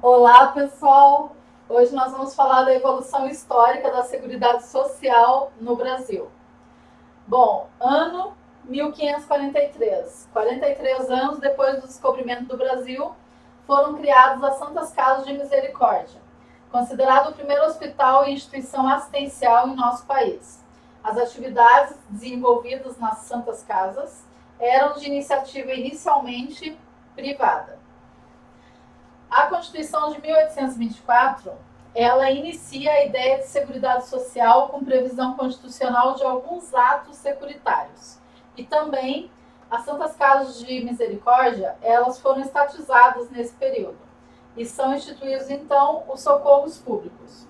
Olá, pessoal! Hoje nós vamos falar da evolução histórica da Seguridade Social no Brasil. Bom, ano 1543. 43 anos depois do descobrimento do Brasil, foram criadas as Santas Casas de Misericórdia, considerado o primeiro hospital e instituição assistencial em nosso país. As atividades desenvolvidas nas Santas Casas eram de iniciativa inicialmente privada. A Constituição de 1824, ela inicia a ideia de seguridade social com previsão constitucional de alguns atos securitários. E também as Santas Casas de Misericórdia, elas foram estatizadas nesse período. E são instituídos, então, os socorros públicos.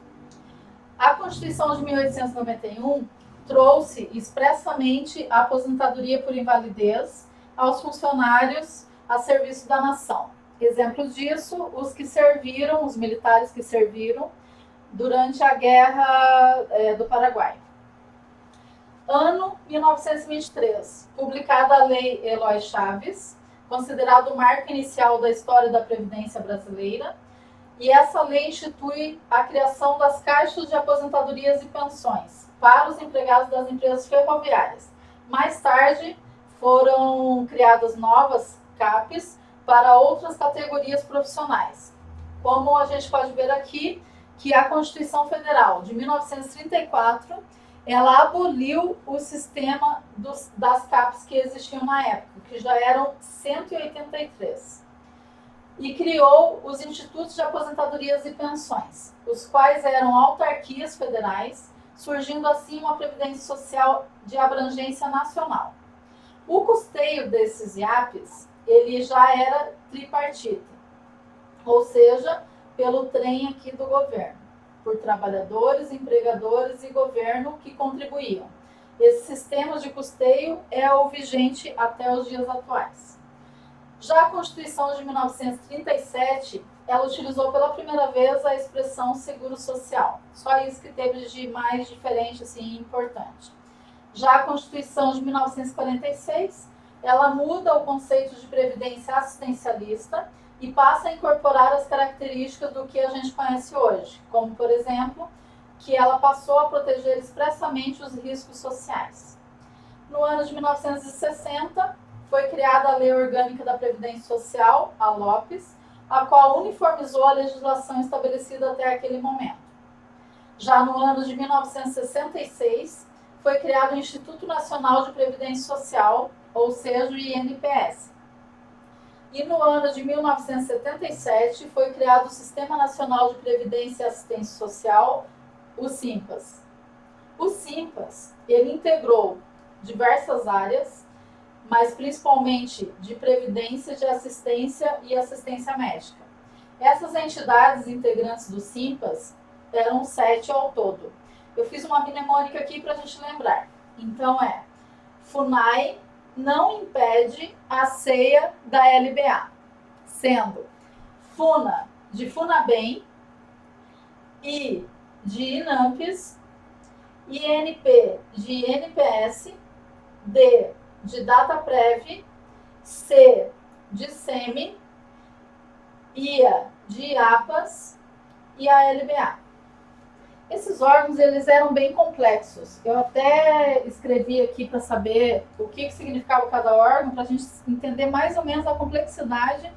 A Constituição de 1891 trouxe expressamente a aposentadoria por invalidez aos funcionários a serviço da nação. Exemplos disso, os militares que serviram durante a Guerra do Paraguai. Ano 1923, publicada a Lei Eloy Chaves, considerado o marco inicial da história da Previdência brasileira, e essa lei institui a criação das caixas de aposentadorias e pensões para os empregados das empresas ferroviárias. Mais tarde, foram criadas novas CAPs para outras categorias profissionais. Como a gente pode ver aqui, que a Constituição Federal de 1934, ela aboliu o sistema das CAPs que existiam na época, que já eram 183. E criou os Institutos de Aposentadorias e Pensões, os quais eram autarquias federais, surgindo assim uma previdência social de abrangência nacional. O custeio desses IAPs, ele já era tripartite, ou seja, pelo trem aqui do governo, por trabalhadores, empregadores e governo que contribuíam. Esse sistema de custeio é o vigente até os dias atuais. Já a Constituição de 1937, ela utilizou pela primeira vez a expressão seguro social. Só isso que teve de mais diferente, assim, importante. Já a Constituição de 1946, ela muda o conceito de previdência assistencialista e passa a incorporar as características do que a gente conhece hoje, como, por exemplo, que ela passou a proteger expressamente os riscos sociais. No ano de 1960, foi criada a Lei Orgânica da Previdência Social, a LOPES, a qual uniformizou a legislação estabelecida até aquele momento. Já no ano de 1966, foi criado o Instituto Nacional de Previdência Social, ou seja, o INPS. E no ano de 1977 foi criado o Sistema Nacional de Previdência e Assistência Social, o SIMPAS. O SIMPAS, ele integrou diversas áreas, mas principalmente de previdência, de assistência e assistência médica. Essas entidades integrantes do SIMPAS eram 7 ao todo. Eu fiz uma mnemônica aqui para a gente lembrar. Então FUNAI não impede a ceia da LBA, sendo FUNA de FUNABEM, I de INAMPES, INP de INPS, D de DataPrev, C de SEMI, IA de IAPAS e a LBA. Esses órgãos, eles eram bem complexos. Eu até escrevi aqui para saber o que significava cada órgão, para a gente entender mais ou menos a complexidade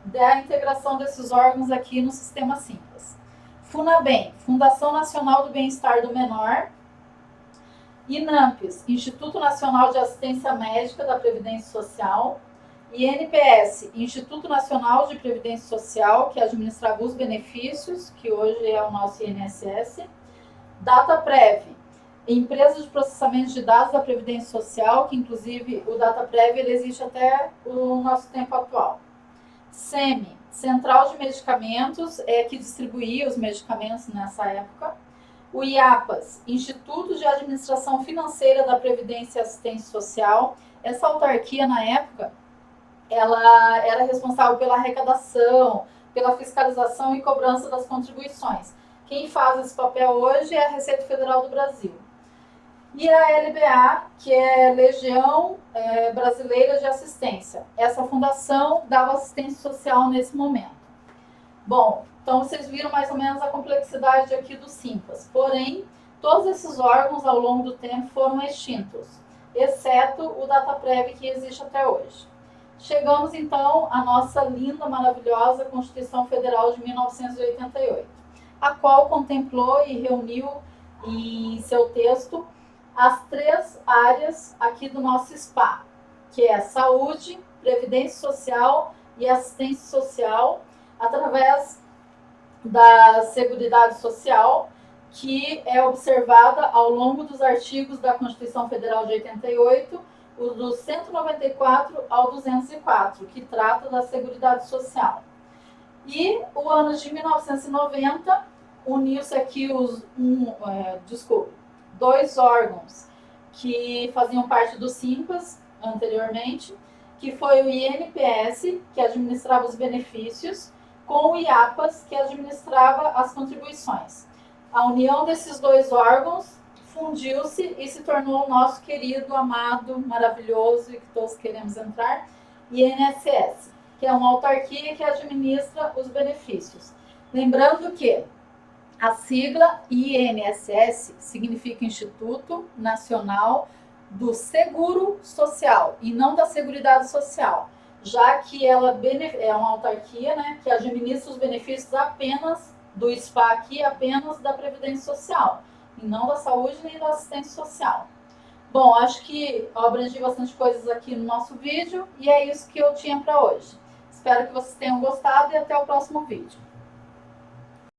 da integração desses órgãos aqui no sistema SIMPAS. FUNABEM, Fundação Nacional do Bem-Estar do Menor. INAMPES, Instituto Nacional de Assistência Médica da Previdência Social. INPS, Instituto Nacional de Previdência Social, que administrava os benefícios, que hoje é o nosso INSS. DataPrev, empresa de processamento de dados da Previdência Social, que inclusive o DataPrev ele existe até o nosso tempo atual. SEMI, Central de Medicamentos, que distribuía os medicamentos nessa época. O IAPAS, Instituto de Administração Financeira da Previdência e Assistência Social. Essa autarquia, na época, ela era responsável pela arrecadação, pela fiscalização e cobrança das contribuições. Quem faz esse papel hoje é a Receita Federal do Brasil. E a LBA, que é Legião Brasileira de Assistência. Essa fundação dava assistência social nesse momento. Bom, então vocês viram mais ou menos a complexidade aqui do Simpas. Porém, todos esses órgãos ao longo do tempo foram extintos, exceto o Dataprev que existe até hoje. Chegamos então à nossa linda, maravilhosa Constituição Federal de 1988, a qual contemplou e reuniu em seu texto as 3 áreas aqui do nosso SPA, que é saúde, previdência social e assistência social, através da Seguridade Social, que é observada ao longo dos artigos da Constituição Federal de 88, o do 194 ao 204, que trata da Seguridade Social. E o ano de 1990, uniu-se aqui dois órgãos que faziam parte do Simpas anteriormente, que foi o INPS, que administrava os benefícios, com o IAPAS, que administrava as contribuições. A união desses 2 órgãos fundiu-se e se tornou o nosso querido, amado, maravilhoso e que todos queremos entrar, INSS, que é uma autarquia que administra os benefícios. Lembrando que a sigla INSS significa Instituto Nacional do Seguro Social e não da Seguridade Social, já que ela é uma autarquia, né, que administra os benefícios apenas do SPA aqui, apenas da Previdência Social, e não da saúde nem da assistência social. Bom, acho que eu abrangi bastante coisas aqui no nosso vídeo e é isso que eu tinha para hoje. Espero que vocês tenham gostado e até o próximo vídeo.